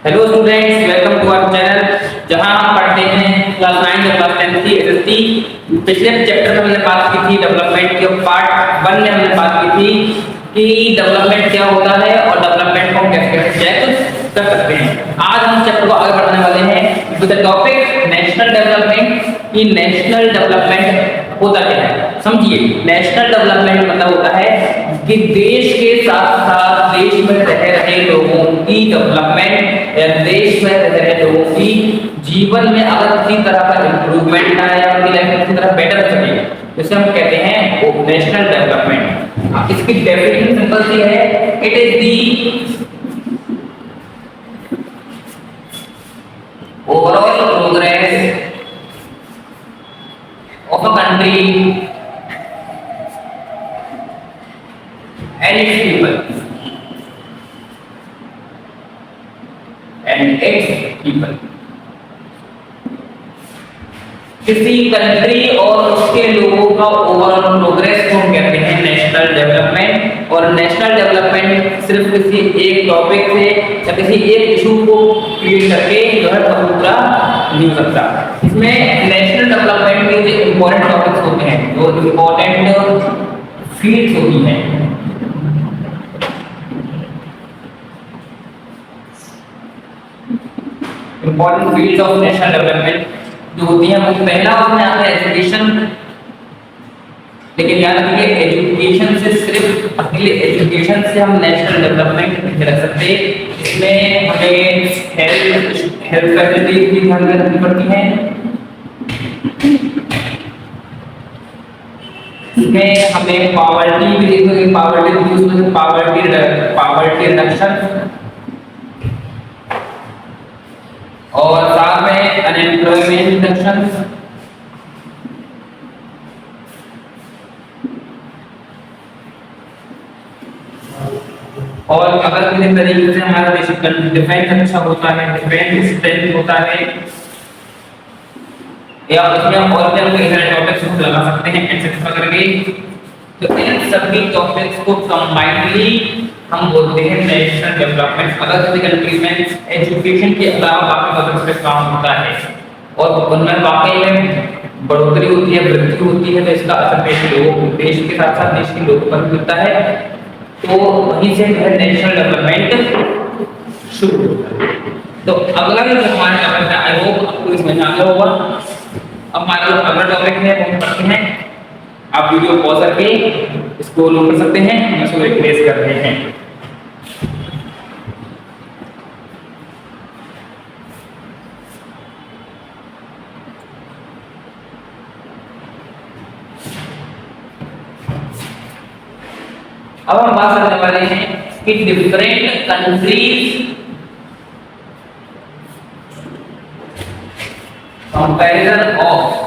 Hello students, welcome to our channel जहां हम पढ़ते हैं क्लास 9 या क्लास 10 की एसएसटी। पिछले चैप्टर में हमने बात की थी डेवलपमेंट के पार्ट 1 में हमने बात की थी कि डेवलपमेंट क्या होता है और डेवलपमेंट को हम कैसे कैसे चेक कर सकते हैं। आज हम चैप्टर को आगे बढ़ाने वाले हैं with the topic national development. कि नेशनल डेवलपमेंट होता क्या है, समझिए। नेशनल डेवलपमेंट मतलब होता है कि देश के साथ साथ देश में रह रहे लोगों की डेवलपमेंट या देश में रह रहे लोगों की जीवन में अगर किसी तरह का इंप्रूवमेंट आए या उनकी लाइफ किसी तरह बेटर हो सके, जिसे हम कहते हैं वो नेशनल डेवलपमेंट। इसकी डेफिनेशन सिंपल सी है, it is the overall progress of a country and its people किसी कंट्री और उसके लोगों का ओवरऑल प्रोग्रेस को हम कहते हैं नेशनल डेवलपमेंट। और नेशनल डेवलपमेंट सिर्फ किसी एक टॉपिक से या किसी एक इशू को क्रिएट करके जो है पूरा नहीं हो सकता। इसमें नेशनल डेवलपमेंट के जो इम्पोर्टेंट टॉपिक्स होते हैं, जो इम्पोर्टेंट फील्ड्स होती हैं, important fields of national development जो होती हैं, वो पहला उसमें आता है एजुकेशन। लेकिन याद रखिए, एजुकेशन से सिर्फ अकेले एजुकेशन से हम नेशनल डेवलपमेंट नहीं रख सकते। इसमें हमें हेल्थ फैसिलिटीज भी ध्यान में रखनी पड़ती हैं। इसमें हमें पॉवर्टी भी देखोगे, पॉवर्टी रिडक्शन और साथ में अनएम्प्लॉयमेंट रिडक्शन और अगर किसी तरीके से हमारा देश का डिफेंस अच्छा होता है, डिफेंस स्ट्रेंथ होता है, या उसमें और भी हम कई सारे टॉपिक्स लगा सकते हैं एनसीसी वगैरह के। तो इन सभी टॉपिक्स को कंबाइनली हम बोलते हैं नेशनल डेवलपमेंट। अगर किसी कंट्री में एजुकेशन के अलावा बाकी टॉपिक्स पे काम होता है और उनमें वाकई में बढ़ोतरी होती है, वृद्धि होती है, तो इसका असर देश के साथ साथ देश के लोगों पर भी होता है। तो वहीं से जो है नेशनल डेवलपमेंट शुरू होता है। तो अगला जो हमारा टॉपिक है, आई होप आपको इसमें समझ होगा। अब हमारा जो अगला टॉपिक है वो हम पढ़ते हैं। आप वीडियो पॉज करके इसको नोट कर सकते हैं, हम इसको रिप्लेस कर रहे हैं। अब हम बात करने वाले हैं कि डिफरेंट कंट्रीज कंपैरिजन ऑफ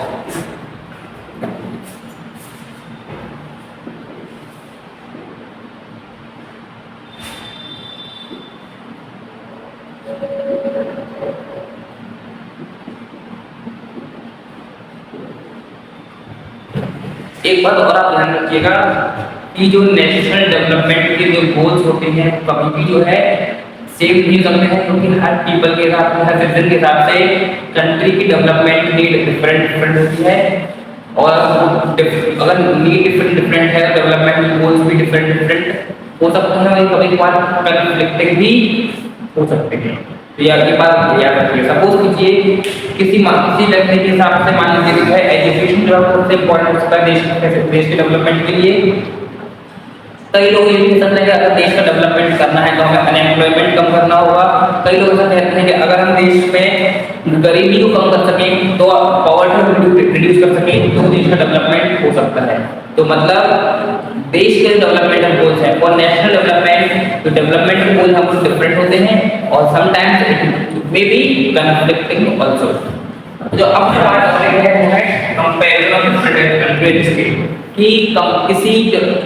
एक बात और आप ध्यान रखिएगा कि जो नेशनल डेवलपमेंट के जो गोल्स होते हैं कभी भी जो है सेम नहीं करते हैं, क्योंकि हर पीपल के हिसाब से, हर सिटीजन के हिसाब से कंट्री की डेवलपमेंट नीड डिफरेंट होती है। और अगर नीड डिफरेंट है, डेवलपमेंट गोल्स भी डिफरेंट हो सकते हैं, कभी कभार कॉन्फ्लिक्टिंग भी हो सकते हैं। तो ये बात याद रखिए। सपोज कीजिए किसी व्यक्ति के हिसाब से मान लीजिए जो है एजुकेशन जो है सबसे इम्पोर्टेंट होता है देश के डेवलपमेंट के लिए। कई लोग ये भी समझते हैं कि अगर देश का डेवलपमेंट करना है तो हमें अनएम्प्लॉयमेंट कम करना होगा। कई लोग ऐसा कहते हैं कि अगर हम देश में गरीबी को कम कर सकें, तो पॉवर्टी को रिड्यूस कर सकें, तो देश का डेवलपमेंट हो सकता है। तो मतलब देश के डेवलपमेंट गोल्स हैं और नेशनल डेवलपमेंट, तो डेवलपमेंट गोल हम कुछ डिफरेंट होते हैं और sometimes it may be conflicting also. जो अब हमारा टॉपिक है वो है कंपैरिजन ऑफ डिफरेंट कंट्रीज के, कि किसी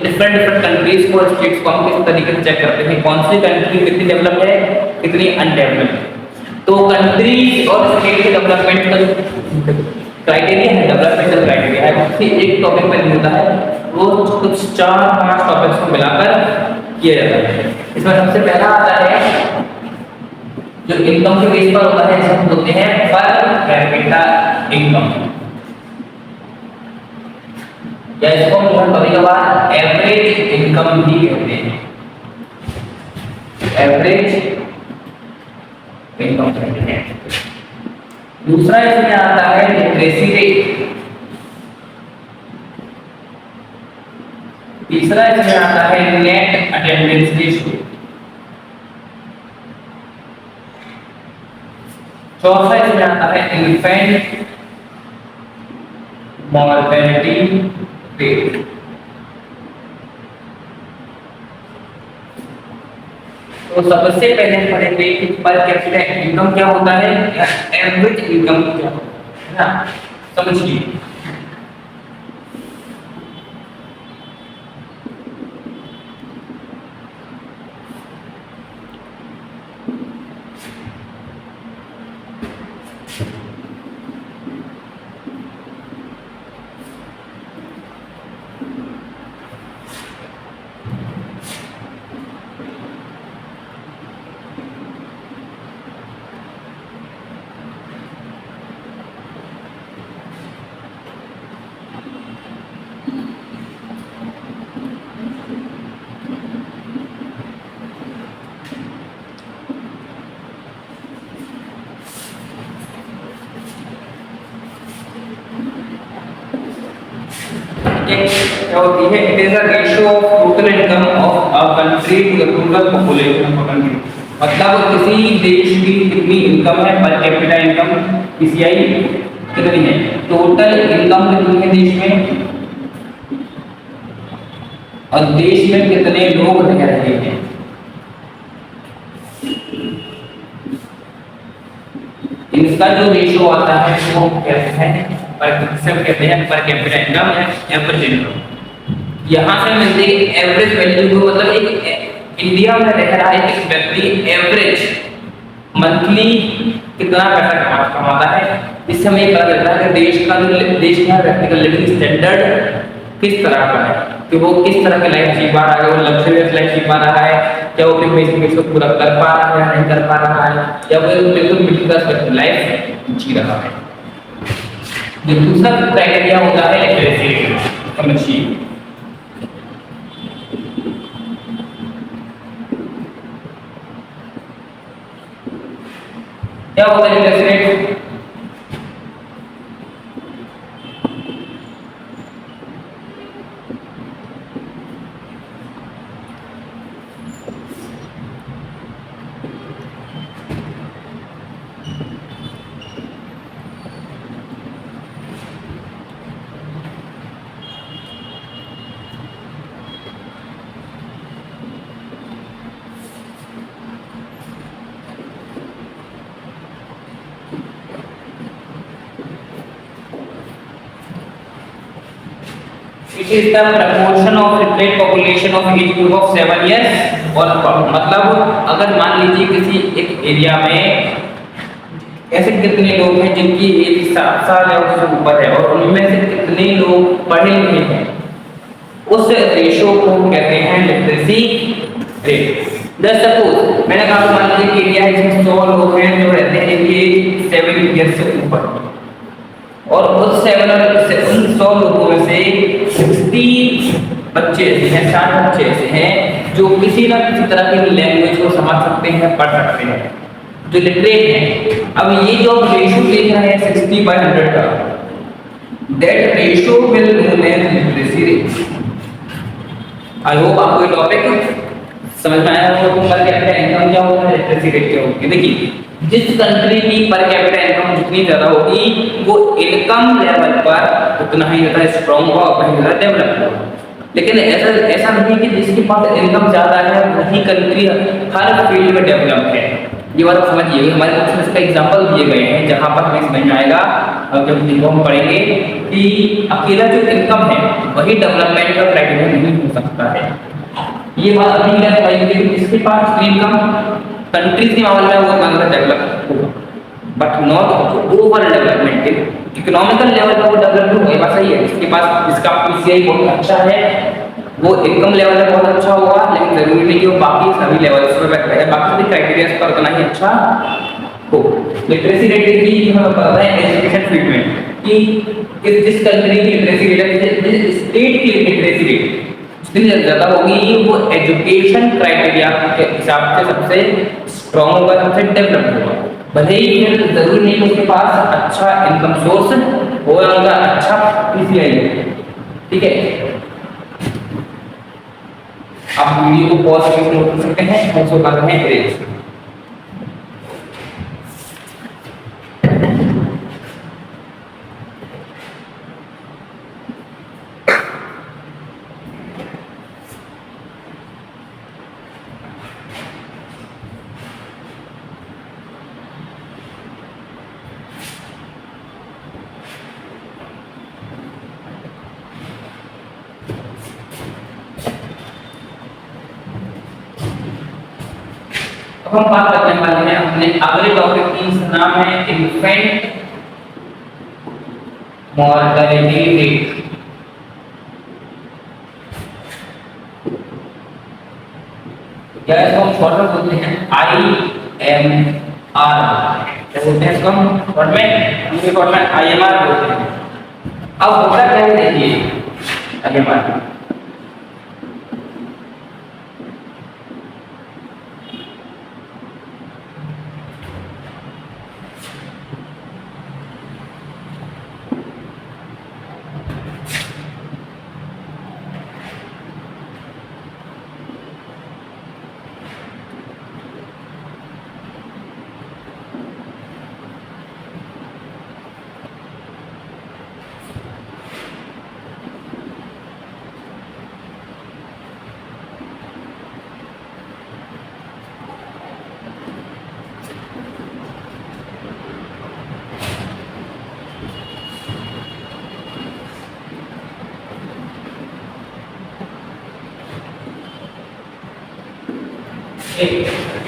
डिफरेंट कंट्रीज को, स्टेट्स को हम किस तरीके से चेक करते हैं, कौन सी कंट्री कितनी डेवलप्ड है, कितनी अनडेवलप्ड। तो कंट्रीज और स्टेट के डेवलपमेंट का जो क्राइटेरिया है, डेवलपमेंटल क्राइटेरिया है, वो किसी एक टॉपिक पे नहीं होता है, वो कुछ 4-5 टॉपिक्स को मिलाकर किया जाता है। इसमें सबसे पहला आता है जो इनकम के बेस पर होता है इसे हम बोलते हैं पर कैपिटा इनकम, या इसको हम कभी कभार एवरेज इनकम भी कहते हैं, एवरेज इनकम कहते हैं। दूसरा इसमें आता है लिटरेसी रेट, तीसरा इसमें आता है नेट अटेंडेंस रेशियो, चौथा इसमें आता है इन्फेंट मॉर्टेलिटी रेट। तो सबसे पहले पढ़ेंगे कि पर कैपिटा इनकम क्या होता है या एवरेज इनकम क्या होता है ना, समझिए। क्या होती है, it is a ratio of total income of a country to the total population of a country. मतलब किसी देश की कितनी इनकम है, पर कैपिटा इनकम पीसीआई कितनी है, टोटल इनकम कितनी है देश में, और देश में कितने लोग रह रहे हैं। इसका जो रेशियो आता है वो कहते हैं कहते हैं पर कैपिटा इनकम है एवरेज इनकम। यहाँ से मिलती है एवरेज वैल्यू को, मतलब एक इंडिया में रह रहा है एक व्यक्ति एवरेज मंथली कितना पैसा कमाता है, इससे हमें पता चलता है कि देश का व्यक्ति का लिविंग स्टैंडर्ड किस तरह का है, कि वो किस तरह की लाइफ जी पा रहा है, वो लग्जरियस लाइफ जी पा रहा है, क्या वो अपने बेसिक को पूरा कर पा रहा है या नहीं कर पा रहा है, या वो बिल्कुल मिडिल क्लास लाइफ जी रहा है। जो दूसरा क्राइटेरिया होता है लिटरेसी रेट, समझिए। क्या होता है literacy rate? It is the proportion of literate population of age group of 7 years और मतलब अगर मान लीजिए किसी एक एरिया में ऐसे कितने लोग हैं जिनकी एज 7 साल या उससे ऊपर है और उनमें से कितने लोग पढ़े लिखे हैं, उस रेशो को कहते हैं लिटरेसी रेट। जस्ट सपोज मैंने कहा मान लीजिए कि एरिया इसमें 100 लोग हैं जो रहते हैं एज 7 ईयर से ऊपर, और उस 100 लोगों में से 60 बच्चे ऐसे हैं, 60 बच्चे ऐसे हैं जो किसी ना किसी तरह की लैंग्वेज को समझ सकते हैं, पढ़ सकते हैं, जो लिटरेट हैं। अब ये जो रेशियो देख रहे हैं 60/100 का, that ratio will known as literacy rate. I hope आपको ये टॉपिक समझ में आया होगा कि पर कैपिटा इनकम क्या होता है, लिटरेसी रेट क्या होती है। देखिए जिस कंट्री की पर कैपिटा इनकम जितनी ज्यादा होगी वो इनकम लेवल पर उतना ही ज्यादा स्ट्रांग होगा, उतना ही ज्यादा डेवलप होगा। लेकिन ऐसा नहीं कि जिसके पास इनकम ज्यादा है वही कंट्री हर फील्ड में डेवलप है। ये बात समझिए, हमारे कुछ इसका एग्जांपल दिए गए हैं जहां पर हमें समझ में आएगा जब हम पढ़ेंगे कि अकेला जो इनकम है वही डेवलपमेंट का क्राइटेरिया नहीं हो सकता है। ये बात अभी क्या बताइए कि जिसके पास इनकम कंट्रीज के मामले में वो ज्यादा डेवलप होगा, but not over development. Economical level पर वो डेवलप होगा, ये बात सही है। जिसके पास जिसका पीसीआई बहुत अच्छा है वो इनकम लेवल में बहुत अच्छा होगा, लेकिन जरूरी नहीं कि वो बाकी सभी लेवल्स पर, बाकी सभी क्राइटेरिया पर उतना ही अच्छा हो। लिटरेसी रेट की हमें पता है एजुकेशन फील्ड में कि जिस कंट्री की लिटरेसी रेट है, स्टेट की लिटरेसी रेट जितनी ज्यादा होगी वो एजुकेशन क्राइटेरिया के हिसाब से सबसे स्ट्रॉन्ग होगा, सबसे डेवलप्ड होगा। भले ही फिर जरूरी नहीं कि उसके पास अच्छा इनकम सोर्स हो या उनका अच्छा पीसीआई, ठीक है। आप वीडियो को पॉज करके नोट कर सकते हैं, हम इसको कर रहे हैं इरेज। हम बात करने वाले हैं अपने अगले टॉपिक की, इसका नाम है इन्फेंट मॉर्टेलिटी रेट। क्या इसको हम शॉर्ट में बोलते हैं IMR, क्या बोलते हैं इसको हम शॉर्ट में IMR बोलते हैं। अब होता क्या है देखिए IMR,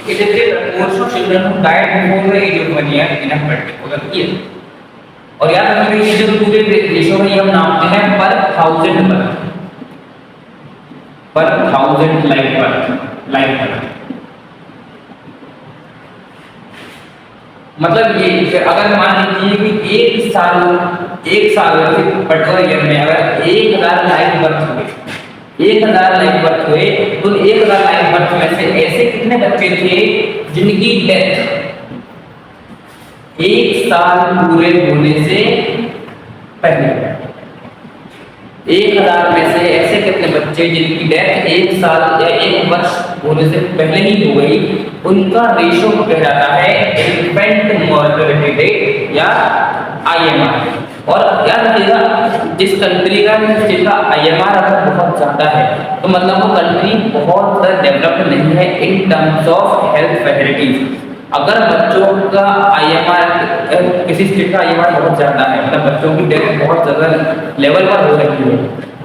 it is the proportion of children who died before the age of 1 year in a particular year। और याद रखिए ये जो पूरे रेशियो है ये हम नापते हैं पर 1000 लाइफ पर। मतलब ये अगर मान लीजिए कि एक साल पर्टिकुलर ईयर में अगर 1000 लाइफ बर्थ हुए, 1000 लाइफ बर्थ हुए, तो 1000 लाइफ बर्थ में से ऐसे कितने बच्चे थे जिनकी डेथ 1 साल पूरे होने से पहले, 1000 में से ऐसे कितने बच्चे जिनकी डेथ 1 साल या 1 वर्ष होने से पहले ही हो गई, उनका रेशियो कहा जाता है इन्फेंट मॉर्टेलिटी रेट या IMR। और याद रखिएगा जिस कंट्री का जिसका IMR अगर बहुत ज्यादा है तो मतलब वो कंट्री बहुत डेवलप्ड नहीं है in terms of health facilities. अगर बच्चों का IMR किसी स्टेट का IMR बहुत ज्यादा है, मतलब बच्चों की डेथ बहुत ज्यादा लेवल पर हो रही है,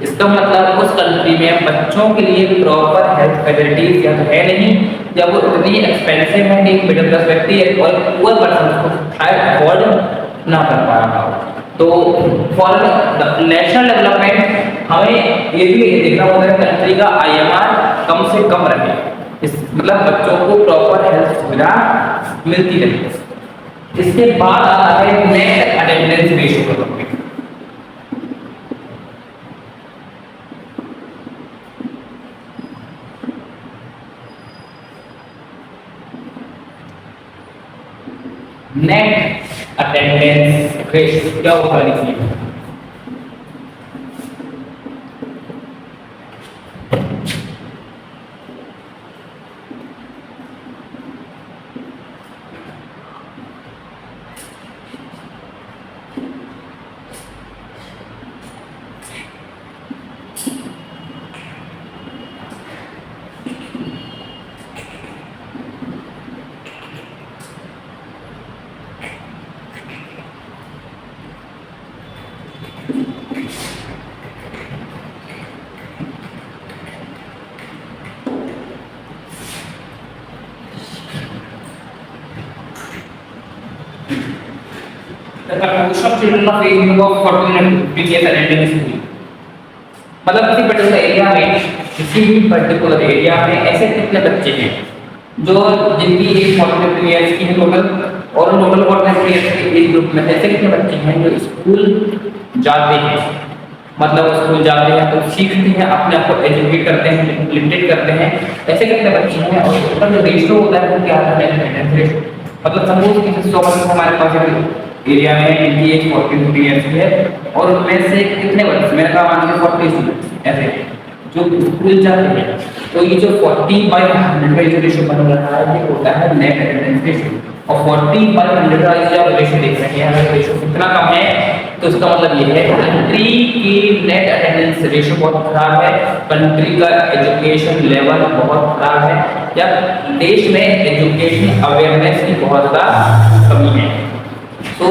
इसका मतलब उस कंट्री में बच्चों के लिए प्रॉपर हेल्थ फैसिलिटीज या तो है नहीं, या वो इतनी एक्सपेंसिव है कि मिडिल क्लास व्यक्ति और पुअर पर्सन उसको शायद अफोर्ड ना कर पा रहा हो। तो फॉर नेशनल डेवलपमेंट हमें ये भी देखना होगा कि कंट्री का IMR कम से कम रहे, मतलब बच्चों को प्रॉपर हेल्थ सुविधा मिलती रहे। इसके बाद आता है नेट अटेंडेंस रेशियो का टॉपिक। नेट अटेंडेंस रेशियो क्या होगा लिखिए। The proportion of children of age of 14 and 15 years attending school, मतलब किसी पर्टिकुलर एरिया में किसी भी पर्टिकुलर एरिया में ऐसे कितने बच्चे हैं जो जिनकी एज 43 ईयर्स की है टोटल, और टोटल 43 ईयर्स के एज ग्रुप में ऐसे कितने बच्चे हैं जो स्कूल जाते हैं, मतलब स्कूल जाते हैं तो सीखते हैं, अपने आप को एजुकेट करते हैं, इम्प्लीमेंट करते हैं, ऐसे कितने बच्चे हैं। और उसका जो रेशियो होता है वो क्या होता है, अटेंडेंस रेशियो। मतलब सपोज कि 100% हमारे पास एरिया में इनकी एज 43 ईयर्स की है और उनमें से कितने बच्चे, मैंने कहा मान लीजिए 40 स्टूडेंट्स ऐसे जो स्कूल जाते हैं, तो ये जो 40/100 का जो रेशियो बन रहा है ये होता है नेट अटेंडेंस रेशियो। और 40/100 का जो आप रेशियो देख रहे हैं, अगर रेशियो कितना कम है तो इसका मतलब ये है कंट्री की नेट अटेंडेंस रेशियो बहुत खराब है, कंट्री का एजुकेशन लेवल बहुत खराब है, या देश में एजुकेशन अवेयरनेस की बहुत ज़्यादा कमी है। तो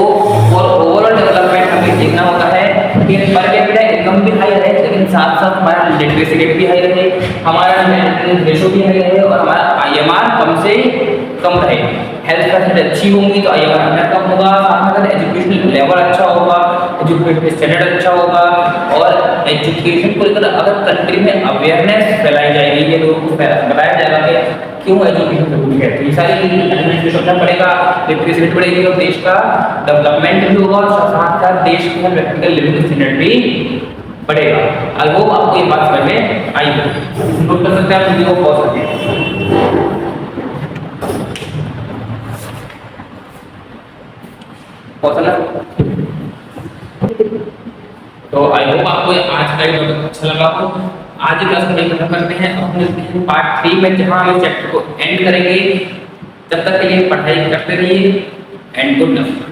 फॉर ओवरऑल डेवलपमेंट हमें देखना होता है कि पर कैपिटा इनकम भी हाई रहे, लेकिन साथ साथ हमारा लिटरेसी रेट भी हाई रहे, हमारा नेट रेशियो भी हाई रहे और हमारा आईएमआर कम से कम रहे। हेल्थ फैसिलिटी अच्छी होंगी तो आईएमआर अपना कम होगा, साथ में अगर एजुकेशन लेवल अच्छा होगा, एजुकेशन स्टैंडर्ड अच्छा होगा और एजुकेशन को लेकर अगर कंट्री में अवेयरनेस फैलाई जाएगी, ये लोगों को बताया जाएगा कि क्यों एजुकेशन जरूरी है, तो ये सारी एलिमेंट को समझना पड़ेगा, लिटरेसी रेट बढ़ेगी और देश का डेवलपमेंट भी होगा और साथ साथ देश की प्रैक्टिकल लिविंग स्टैंडर्ड भी बढ़ेगा। आई होप आपको ये बात समझ में आई हो। नोट कर सकते हैं आप वीडियो को पॉज करके। तो आई होप आपको आज का वीडियो अच्छा लगा हो। आज की क्लास को यहीं खत्म करते हैं, अपने पार्ट 3 में जहां हम इस चैप्टर को एंड करेंगे। तब तक के लिए पढ़ाई करते रहिए एंड गुड लक।